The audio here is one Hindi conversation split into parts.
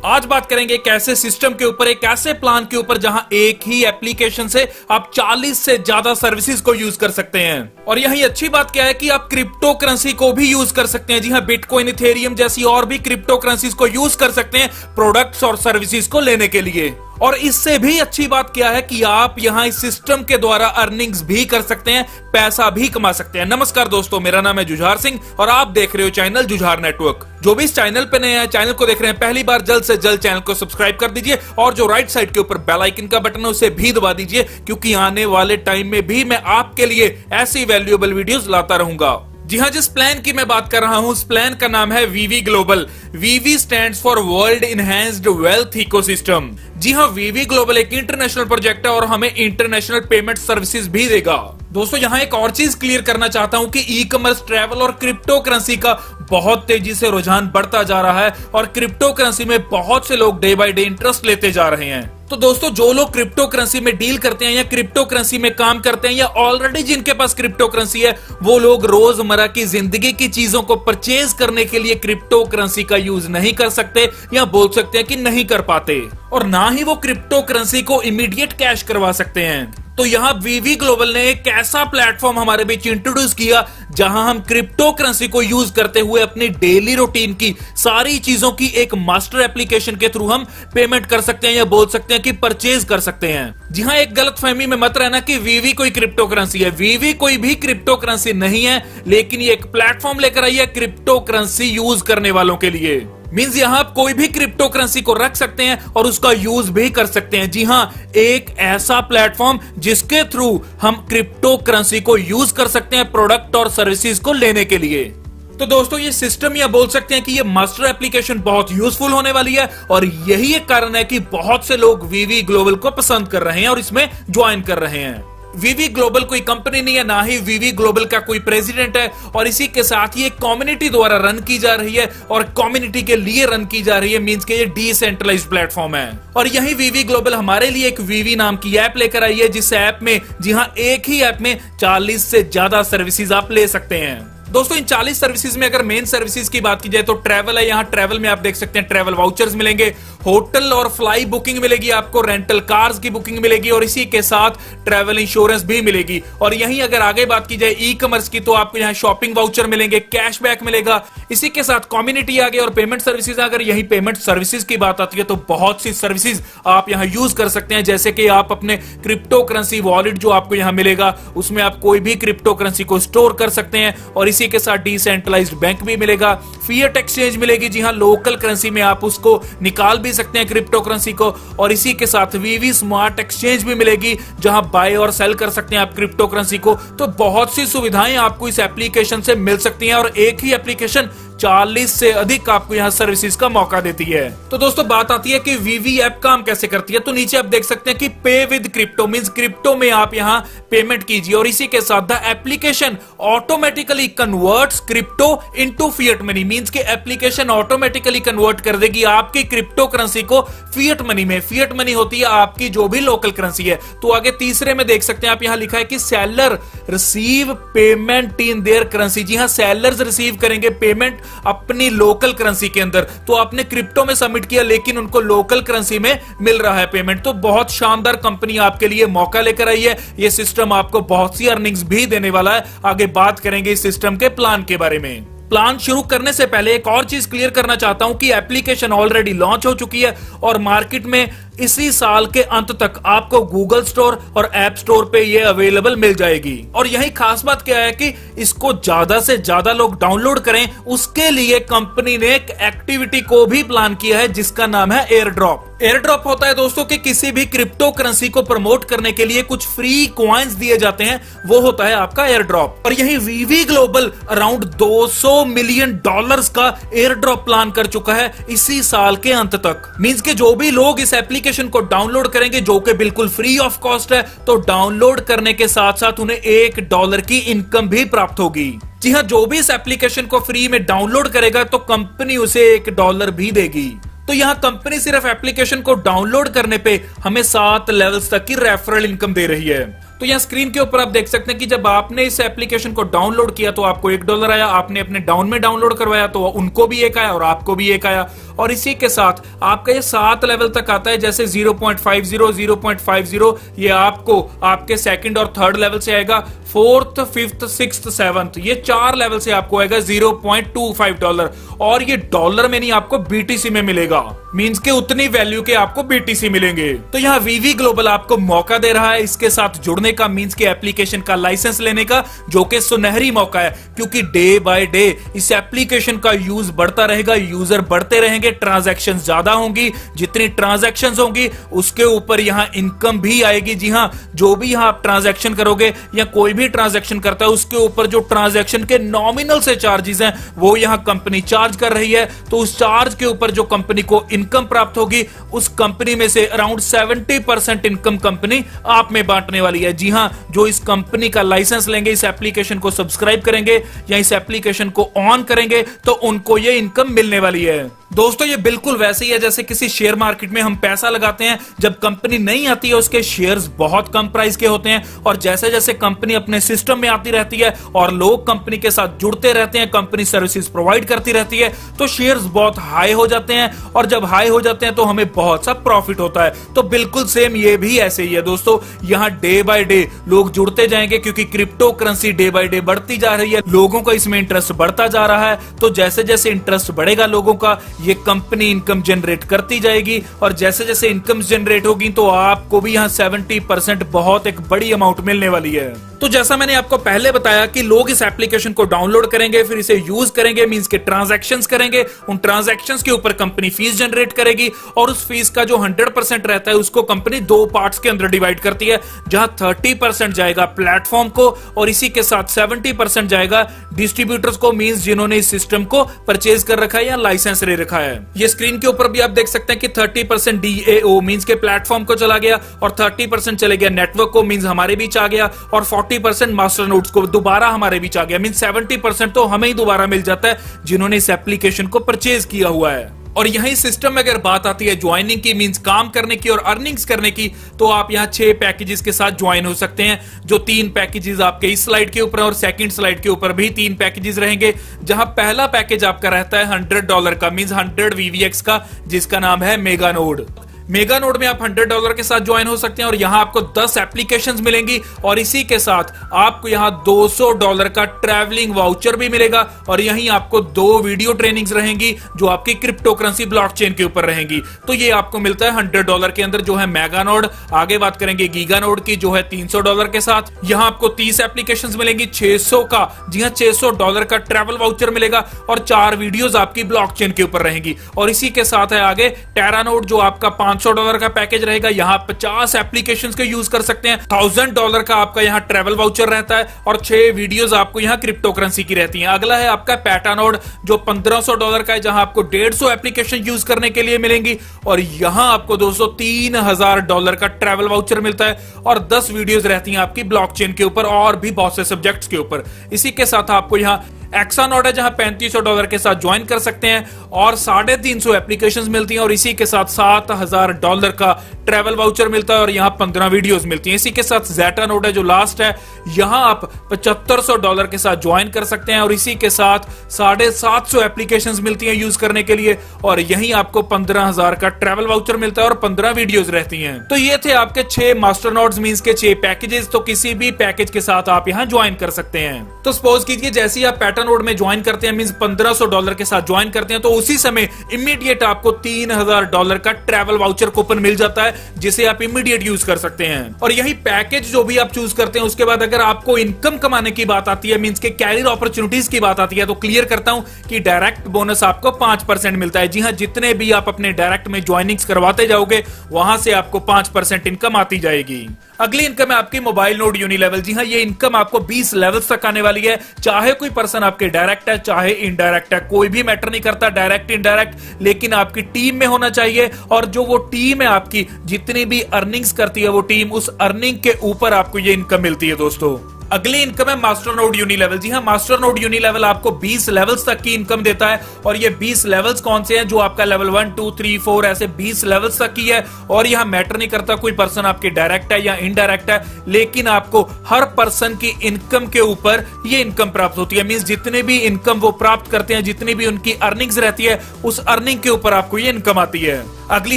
आज बात करेंगे एक ऐसे सिस्टम के ऊपर, एक ऐसे प्लान के ऊपर जहां एक ही एप्लीकेशन से आप 40 से ज्यादा सर्विसेज को यूज कर सकते हैं। और यही अच्छी बात क्या है कि आप क्रिप्टो करेंसी को भी यूज कर सकते हैं। जी हां, बिटकॉइन, इथेरियम जैसी और भी क्रिप्टो करेंसीज को यूज कर सकते हैं प्रोडक्ट्स और सर्विसेज को लेने के लिए। और इससे भी अच्छी बात क्या है कि आप यहां इस सिस्टम के द्वारा अर्निंग्स भी कर सकते हैं, पैसा भी कमा सकते हैं। नमस्कार दोस्तों, मेरा नाम है जुझार सिंह और आप देख रहे हो चैनल जुझार नेटवर्क। जो भी इस चैनल पे नए हैं, चैनल को देख रहे हैं पहली बार, जल्द से जल्द चैनल को सब्सक्राइब कर दीजिए और जो राइट साइड के ऊपर बेल आइकन का बटन है उसे भी दबा दीजिए, क्योंकि आने वाले टाइम में भी मैं आपके लिए ऐसी वैल्यूएबल वीडियोस लाता रहूंगा। जी हां, जिस प्लान की मैं बात कर रहा हूं उस प्लान का नाम है VV global. VV stands for world enhanced wealth ecosystem. जी हां, वीवी ग्लोबल एक इंटरनेशनल प्रोजेक्ट है और हमें इंटरनेशनल पेमेंट सर्विसेज भी देगा। दोस्तों, यहां एक और चीज क्लियर करना चाहता हूं कि ई कॉमर्स, ट्रैवल और क्रिप्टो करेंसी का बहुत तेजी से रुझान बढ़ता जा रहा है और क्रिप्टो करेंसी में बहुत से लोग डे बाय डे इंटरेस्ट लेते जा रहे हैं। तो दोस्तों, जो लोग क्रिप्टो करेंसी में डील करते हैं या क्रिप्टो करेंसी में काम करते हैं या ऑलरेडी जिनके पास क्रिप्टो करेंसी है, वो लोग रोजमर्रा की जिंदगी की चीजों को परचेज करने के लिए क्रिप्टो करेंसी का यूज नहीं कर सकते या बोल सकते हैं कि नहीं कर पाते, और ना ही वो क्रिप्टो करेंसी को इमीडिएट कैश करवा सकते हैं। तो यहां वीवी ग्लोबल ने एक ऐसा प्लेटफॉर्म हमारे बीच इंट्रोड्यूस किया जहां हम क्रिप्टो करेंसी को यूज करते हुए अपनी डेली रूटीन की सारी चीजों की एक मास्टर एप्लीकेशन के थ्रू हम पेमेंट कर सकते हैं या बोल सकते हैं कि परचेज कर सकते हैं। जी हां, एक गलतफहमी में मत रहना कि वीवी कोई क्रिप्टो करेंसी है। वीवी कोई भी क्रिप्टो करेंसी नहीं है, लेकिन ये एक प्लेटफॉर्म लेकर आई है क्रिप्टो करेंसी यूज करने वालों के लिए। मींस यहां आप कोई भी क्रिप्टो करेंसी को रख सकते हैं और उसका यूज भी कर सकते हैं। जी हां, एक ऐसा प्लेटफॉर्म जिसके थ्रू हम क्रिप्टो करेंसी को यूज कर सकते हैं प्रोडक्ट और सर्विसेज को लेने के लिए। तो दोस्तों, ये सिस्टम या बोल सकते हैं कि ये मास्टर एप्लीकेशन बहुत यूजफुल होने वाली है और यही एक कारण है कि बहुत से लोग वीवी ग्लोबल को पसंद कर रहे हैं और इसमें ज्वाइन कर रहे हैं। वीवी ग्लोबल कोई कंपनी नहीं है, ना ही वीवी ग्लोबल का कोई प्रेसिडेंट है, और इसी के साथ ही एक कम्युनिटी द्वारा रन की जा रही है और कम्युनिटी के लिए रन की जा रही है। मींस के ये डिसेंट्रलाइज्ड प्लेटफॉर्म है। और यही वीवी ग्लोबल हमारे लिए एक वीवी नाम की ऐप लेकर आई है, जिस ऐप में, जी हां, एक ही ऐप में 40 से ज्यादा सर्विसेज आप ले सकते हैं। दोस्तों, इन 40 सर्विसेज में अगर मेन सर्विसेज की बात की जाए तो ट्रैवल है। यहाँ ट्रैवल में आप देख सकते हैं ट्रैवल वाउचर्स मिलेंगे, होटल और फ्लाई बुकिंग मिलेगी आपको, रेंटल कार्स की बुकिंग मिलेगी और इसी के साथ ट्रैवल इंश्योरेंस भी मिलेगी। और यहीं अगर आगे बात की जाए ई कॉमर्स की तो आपको यहाँ शॉपिंग वाउचर मिलेंगे, कैशबैक मिलेगा। इसी के साथ कम्युनिटी आ गई और पेमेंट सर्विसेज। अगर यही पेमेंट सर्विसेज की बात आती है तो बहुत सी सर्विसेज आप यहाँ यूज कर सकते हैं, जैसे कि आप अपने क्रिप्टो करेंसी वॉलेट जो आपको यहाँ मिलेगा उसमें आप कोई भी क्रिप्टो करेंसी को स्टोर कर सकते हैं और इसी के साथ डिसेंट्रलाइज्ड बैंक भी मिलेगा, फिएट एक्सचेंज मिलेगी। जी हां, लोकल करेंसी में आप उसको निकाल भी सकते हैं क्रिप्टो करेंसी को, और इसी के साथ वीवी स्मार्ट एक्सचेंज भी मिलेगी जहां बाय और सेल कर सकते हैं आप क्रिप्टो करेंसी को। तो बहुत सी सुविधाएं आपको इस एप्लीकेशन से मिल सकती हैं और एक ही एप्लीकेशन 40 से अधिक आपको यहाँ सर्विसेज का मौका देती है। तो दोस्तों, बात आती है कि वीवी ऐप काम कैसे करती है। तो नीचे आप देख सकते हैं कि पे विद क्रिप्टो, मींस क्रिप्टो में आप यहाँ पेमेंट कीजिए और इसी के साथ the application automatically converts crypto into fiat money. Means के एप्लीकेशन ऑटोमेटिकली कन्वर्ट कर देगी आपकी क्रिप्टो करेंसी को फिएट मनी में। फिएट मनी होती है आपकी जो भी लोकल करेंसी है। तो आगे तीसरे में देख सकते हैं आप, यहाँ लिखा है कि seller receive payment in their currency. जी हाँ, सेलर्स रिसीव करेंगे पेमेंट अपनी लोकल करेंसी के अंदर। तो आपने क्रिप्टो में सबमिट किया लेकिन उनको लोकल करेंसी में मिल रहा है पेमेंट। तो बहुत शानदार कंपनी आपके लिए मौका लेकर आई है। यह सिस्टम आपको बहुत सी अर्निंग्स भी देने वाला है। आगे बात करेंगे इस सिस्टम के प्लान के बारे में। प्लान शुरू करने से पहले एक और चीज क्लियर करना चाहता हूं कि एप्लीकेशन ऑलरेडी लॉन्च हो चुकी है और मार्केट में इसी साल के अंत तक आपको गूगल स्टोर और ऐप स्टोर पे ये अवेलेबल मिल जाएगी। और यही खास बात क्या है कि इसको ज्यादा से ज्यादा लोग डाउनलोड करें, उसके लिए कंपनी ने एक एक्टिविटी को भी प्लान किया है जिसका नाम है एयर ड्रॉप। एयर ड्रॉप होता है दोस्तों कि किसी भी क्रिप्टो करेंसी को प्रमोट करने के लिए कुछ फ्री कॉइन्स दिए जाते हैं, वो होता है आपका एयर ड्रॉप। और यही वीवी ग्लोबल अराउंड $200 मिलियन का एयर ड्रॉप प्लान कर चुका है इसी साल के अंत तक। मींस के जो भी लोग इस एप्लीकेशन को डाउनलोड करेंगे, जो कि बिल्कुल फ्री ऑफ कॉस्ट है, तो डाउनलोड करने के साथ साथ उन्हें $1 की इनकम भी प्राप्त होगी। जी हां, जो भी इस एप्लीकेशन को फ्री में डाउनलोड करेगा तो कंपनी उसे $1 भी देगी। तो यहां कंपनी सिर्फ एप्लीकेशन को डाउनलोड करने पे हमें 7 लेवल्स तक की रेफरल इनकम दे रही है। तो यहाँ स्क्रीन के ऊपर आप देख सकते हैं कि जब आपने इस एप्लीकेशन को डाउनलोड किया तो आपको $1 आया, आपने अपने डाउन में डाउनलोड करवाया तो उनको भी 1 आया और आपको भी 1 आया। और इसी के साथ आपका ये 7 लेवल तक आता है, जैसे 0.50 0.50 ये आपको आपके सेकंड और थर्ड लेवल से आएगा, 4th 5th 6th 7th ये 4 लेवल से आपको आएगा $0.25 और ये डॉलर में नहीं आपको बीटीसी में मिलेगा, मींस के उतनी वैल्यू के आपको बीटीसी मिलेंगे। तो यहाँ वीवी ग्लोबल आपको मौका दे रहा है इसके साथ जुड़ने का, मींस के एप्लीकेशन का लाइसेंस लेने का, जो कि सुनहरी मौका है, क्योंकि डे बाय डे इस एप्लीकेशन का यूज बढ़ता रहेगा, यूजर बढ़ते रहेंगे, ट्रांजैक्शन ज्यादा होंगी, जितनी ट्रांजैक्शन होंगी उसके ऊपर यहाँ इनकम भी आएगी। जी हाँ, जो भी यहाँ आप ट्रांजैक्शन करोगे या कोई भी ट्रांजैक्शन करता है उसके ऊपर जो ट्रांजैक्शन के नॉमिनल से चार्जेस हैं वो यहाँ कंपनी चार्ज कर रही है। तो उस चार्ज के ऊपर जो कंपनी को इनकम प्राप्त होगी उस कंपनी में से अराउंड 70% इनकम कंपनी आप में बांटने वाली है। जी हां, जो इस कंपनी का लाइसेंस लेंगे, इस एप्लीकेशन को सब्सक्राइब करेंगे या इस एप्लीकेशन को ऑन करेंगे तो उनको ये इनकम मिलने वाली है। दोस्तों ये बिल्कुल वैसे ही है जैसे किसी शेयर मार्केट में हम पैसा लगाते हैं, जब कंपनी नहीं आती है उसके शेयर्स बहुत कम प्राइस के होते हैं और जैसे जैसे कंपनी अपने सिस्टम में आती रहती है और लोग कंपनी के साथ जुड़ते रहते हैं, कंपनी सर्विसेज प्रोवाइड करती रहती है, तो शेयर्स बहुत हाई हो जाते हैं और जब हाई हो जाते हैं तो हमें बहुत सा प्रॉफिट होता है। तो बिल्कुल सेम ये भी ऐसे ही है दोस्तों, यहाँ डे बाय डे लोग जुड़ते जाएंगे क्योंकि crypto currency day by day बढ़ती जा रही है, लोगों का इसमें इंटरेस्ट बढ़ता जा रहा है। तो जैसे जैसे इंटरेस्ट बढ़ेगा लोगों का, ये कंपनी इनकम जनरेट करती जाएगी और जैसे जैसे इनकम जनरेट होगी तो आपको भी यहाँ 70% बहुत एक बड़ी अमाउंट मिलने वाली है। तो जैसा मैंने आपको पहले बताया कि लोग इस एप्लीकेशन को डाउनलोड करेंगे, फिर इसे यूज करेंगे, मींस के ट्रांजैक्शंस करेंगे, उन ट्रांजैक्शंस के ऊपर कंपनी फीस जनरेट करेगी और उस फीस का जो 100% रहता है उसको कंपनी 2 पार्ट्स के अंदर डिवाइड करती है, जहां 30% जाएगा प्लेटफॉर्म को और इसी के साथ 70% जाएगा डिस्ट्रीब्यूटर्स को, मींस जिन्होंने इस सिस्टम को परचेज कर रखा है या लाइसेंस ले रखा है। ये स्क्रीन के ऊपर भी आप देख सकते हैं कि 30% DAO मींस के प्लेटफॉर्म को चला गया और 30% चले गया नेटवर्क को, मींस हमारे बीच आ गया, और 40% मास्टर नोड्स को दोबारा हमारे बीच आ गया, मींस 70% तो हमें ही दोबारा मिल जाता है जिन्होंने इस एप्लीकेशन को परचेज किया हुआ है। और यही सिस्टम में अगर बात आती है ज्वाइनिंग की, मींस काम करने की और अर्निंग्स करने की, तो आप यहाँ 6 पैकेजेस के साथ ज्वाइन हो सकते हैं, जो 3 पैकेजेस आपके इस स्लाइड के ऊपर और सेकंड स्लाइड के ऊपर भी 3 पैकेजेस रहेंगे। जहां पहला पैकेज आपका रहता है $100 का, मींस 100 VVX का, जिसका नाम है मेगा नोड। मेगा नोड में आप $100 के साथ ज्वाइन हो सकते हैं और यहां आपको 10 एप्लीकेशंस मिलेंगी और इसी के साथ आपको यहां $200 का ट्रैवलिंग वाउचर भी मिलेगा और यहीं आपको 2 वीडियो ट्रेनिंग्स रहेंगी जो आपकी क्रिप्टो करेंसी ब्लॉकचेन के ऊपर रहेंगी। तो ये आपको मिलता है $100 के अंदर, जो है मेगा नोड। आगे बात करेंगे गीगा नोड की, जो है $300 के साथ। यहां आपको 30 एप्लीकेशंस मिलेंगी, 600 का, जी हां $600 का ट्रैवल वाउचर मिलेगा और 4 वीडियोस आपकी ब्लॉकचेन के ऊपर रहेंगी। और इसी के साथ है आगे टेरा नोड, जो आपका $500 का पैकेज रहेगा। यहां 50 एप्लीकेशंस के यूज कर सकते हैं। $1000 का आपका यहां ट्रैवल वाउचर रहता है और 6 वीडियोस आपको यहां क्रिप्टो करेंसी की रहती हैं। अगला है आपका पेटा नोड, जो $1500 का है, जहां आपको 150 एप्लीकेशन यूज करने के लिए मिलेंगी और यहां आपको दोस्तों $3000 का ट्रैवल वाउचर मिलता है और 10 वीडियोस रहती हैं आपकी ब्लॉकचेन के ऊपर और भी बहुत से सब्जेक्ट्स के ऊपर। इसी के साथ आपको यहां एक्सा नोड है, जहां $3500 के साथ ज्वाइन कर सकते हैं और 350 एप्लीकेशंस मिलती हैं और इसी के साथ $7000 का ट्रैवल वाउचर मिलता है और यहां 15 वीडियोस मिलती हैं। इसी के साथ जेटा नोड है जो लास्ट है, यहां आप $7500 के साथ ज्वाइन कर सकते हैं और इसी के साथ 750 एप्लीकेशंस मिलती हैं यूज करने के लिए और यहीं आपको 15000 का ट्रैवल वाउचर मिलता है और 15 वीडियोस रहती हैं। तो ये थे आपके 6 मास्टर नोड्स, मींस के 6 पैकेजेस। तो किसी भी पैकेज के साथ आप यहां ज्वाइन कर सकते हैं। तो सपोज कीजिए जैसे ही आप पेटा नोड में ज्वाइन करते हैं, मींस $1500 के साथ ज्वाइन करते हैं, तो उसी समय इमीडिएट आपको $3000 का ट्रैवल वाउचर कूपन मिल जाता है जिसे आप इमीडिएट यूज कर सकते हैं। और यही पैकेज जो भी आप चूज करते हैं, उसके बाद अगर आपको इनकम कमाने की बात आती है, मींस के कैरियर अपॉर्चुनिटीज की बात आती है, तो क्लियर करता हूं कि डायरेक्ट बोनस आपको 5% मिलता है। जी हां, जितने भी आप अपने डायरेक्ट में ज्वाइनिंग्स करवाते जाओगे वहां से आपको 5% इनकम आती जाएगी। अगली इनकम है आपकी मोबाइल नोड यूनिलेवल। जी हां, ये इनकम आपको 20 लेवल्स तक आने वाली है। चाहे कोई पर्सन आपके डायरेक्ट है चाहे इनडायरेक्ट है, कोई भी मैटर नहीं करता डायरेक्ट इनडायरेक्ट, लेकिन आपकी टीम में होना चाहिए और जो वो टीम है आपकी जितनी भी अर्निंग्स करती है वो टीम, उस अर्निंग के ऊपर आपको ये इनकम मिलती है दोस्तों। अगली इनकम है मास्टर नोड यूनिलेवल। जी हाँ, मास्टर नोड यूनिलेवल आपको 20 लेवल्स तक की इनकम देता है और ये 20 लेवल्स कौन से हैं? जो आपका लेवल 1 2 3 4 ऐसे 20 लेवल्स तक की है। और यहां मैटर नहीं करता कोई पर्सन आपके डायरेक्ट है या इनडायरेक्ट है, लेकिन आपको हर पर्सन की इनकम के ऊपर ये इनकम प्राप्त होती है। मींस जितने भी इनकम वो प्राप्त करते हैं, जितनी भी उनकी अर्निंग्स रहती है, उस अर्निंग के ऊपर आपको ये इनकम आती है। अगली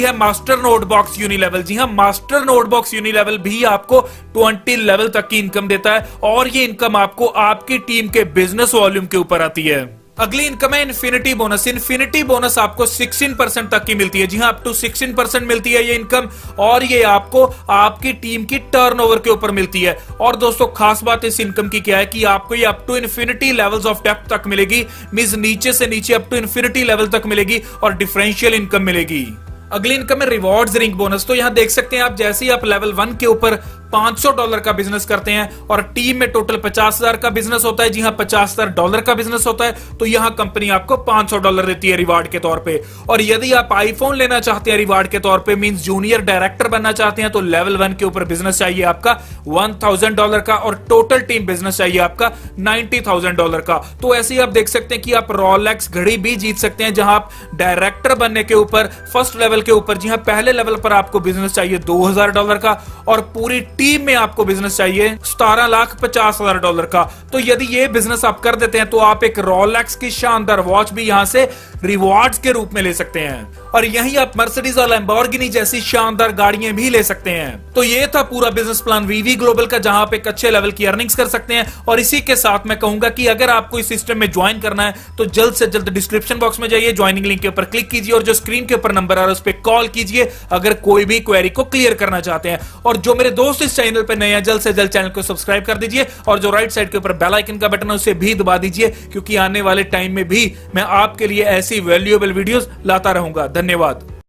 है मास्टर नोड बॉक्स यूनिलेवल। जी हां, मास्टर नोड बॉक्स यूनिलेवल भी आपको 20 लेवल तक की इनकम देता है और ये इनकम आपको आपकी टीम के बिजनेस वॉल्यूम के ऊपर आती है। अगली इनकम है इन्फिनिटी बोनस। इन्फिनिटी बोनस आपको 16% तक की मिलती है। जी हां, अप टू 16% मिलती है ये इनकम और ये आपको आपकी टीम की टर्नओवर के ऊपर मिलती है। और दोस्तों खास बात इस इनकम की क्या है कि आपको ये up to infinity levels of depth तक मिलेगी। मींस नीचे से नीचे अप टू इन्फिनिटी लेवल तक मिलेगी और डिफरेंशियल इनकम मिलेगी। अगली इनकम है रिवॉर्ड्स रिंग बोनस। तो यहां देख सकते हैं आप, जैसे ही आप लेवल 1 के ऊपर $500 का बिजनेस करते हैं और टीम में टोटल 50,000 का बिजनेस होता है। जी हां, $50,000 का बिजनेस होता है, तो यहां कंपनी आपको $500 देती है रिवार्ड के तौर पे। और यदि आप आईफोन लेना चाहते हैं रिवार्ड के तौर पे, मींस जूनियर डायरेक्टर बनना चाहते हैं, तो लेवल 1 के ऊपर बिजनेस चाहिए आपका $1,000 का और टोटल टीम बिजनेस चाहिए आपका $90,000 का। तो ऐसे ही आप देख सकते हैं कि आप रोलेक्स घड़ी भी जीत सकते हैं, जहां आप डायरेक्टर बनने के ऊपर फर्स्ट लेवल के ऊपर, जी हां, पहले लेवल पर आपको बिजनेस चाहिए $2,000 का और पूरी टीम में आपको बिजनेस चाहिए $17,50,000 का। तो यदि ये बिजनेस आप कर देते हैं तो आप एक रोलेक्स की शानदार वॉच भी यहां से रिवॉर्ड्स के रूप में ले सकते हैं और यहीं आप मर्सिडीज और लैम्बोर्गिनी जैसी शानदार गाड़ियां भी ले सकते हैं। तो ये था पूरा बिजनेस प्लान वीवी ग्लोबल का, जहां आप एक अच्छे लेवल की अर्निंग्स कर सकते हैं। और इसी के साथ मैं कहूंगा कि अगर आपको इस सिस्टम में ज्वाइन करना है तो जल्द से जल्द डिस्क्रिप्शन बॉक्स में जाइए, ज्वाइनिंग लिंक के ऊपर क्लिक कीजिए और जो स्क्रीन के ऊपर नंबर आ रहा है उस पर कॉल कीजिए अगर कोई भी क्वेरी को क्लियर करना चाहते हैं। और जो मेरे दोस्त इस चैनल पर नए हैं, जल्द से जल्द चैनल को सब्सक्राइब कर दीजिए और जो राइट साइड के ऊपर बेल आइकन का बटन है उसे भी दबा दीजिए, क्योंकि आने वाले टाइम में भी मैं आपके लिए ऐसी वैल्यूएबल वीडियोस लाता रहूंगा। धन्यवाद।